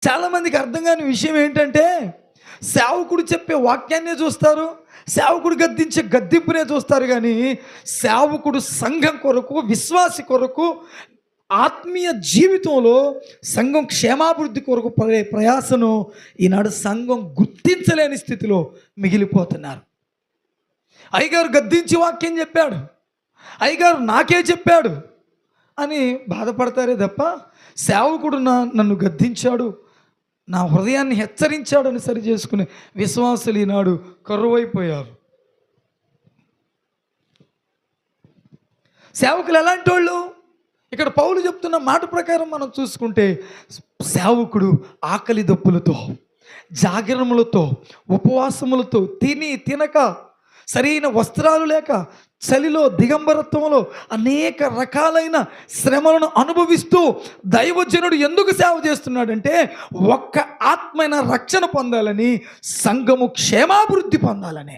చాలామందికి అర్థం కాని విషయం ఏంటంటే, సేవకుడు చెప్పే వాక్యాన్నే చూస్తారు. సేవకుడు గద్దించే గద్దింపునే చూస్తారు గానీ, సేవకుడు సంఘం కొరకు, విశ్వాసి కొరకు, ఆత్మీయ జీవితంలో సంఘం క్షేమాభివృద్ధి కొరకు పడే ప్రయాసను ఈనాడు సంఘం గుర్తించలేని స్థితిలో మిగిలిపోతున్నారు. అయ్యగారు గద్దించి వాక్యం చెప్పాడు, అయ్యగారు నాకే చెప్పాడు అని బాధపడతారే తప్ప, సేవకుడు నన్ను గద్దించాడు, నా హృదయాన్ని హెచ్చరించాడని సరి చేసుకునే విశ్వాసులు ఈనాడు కరువైపోయారు. సేవకులు ఎలాంటి వాళ్ళు? ఇక్కడ పౌలు చెప్తున్న మాట ప్రకారం మనం చూసుకుంటే, సేవకుడు ఆకలి దప్పులతో, జాగరములతో, ఉపవాసములతో, తినక, సరైన వస్త్రాలు లేక, చలిలో, దిగంబరత్వంలో అనేక రకాలైన శ్రమలను అనుభవిస్తూ దైవజనుడు ఎందుకు సేవ చేస్తున్నాడంటే, ఒక్క ఆత్మైన రక్షణ పొందాలని, సంఘము క్షేమాభివృద్ధి పొందాలని.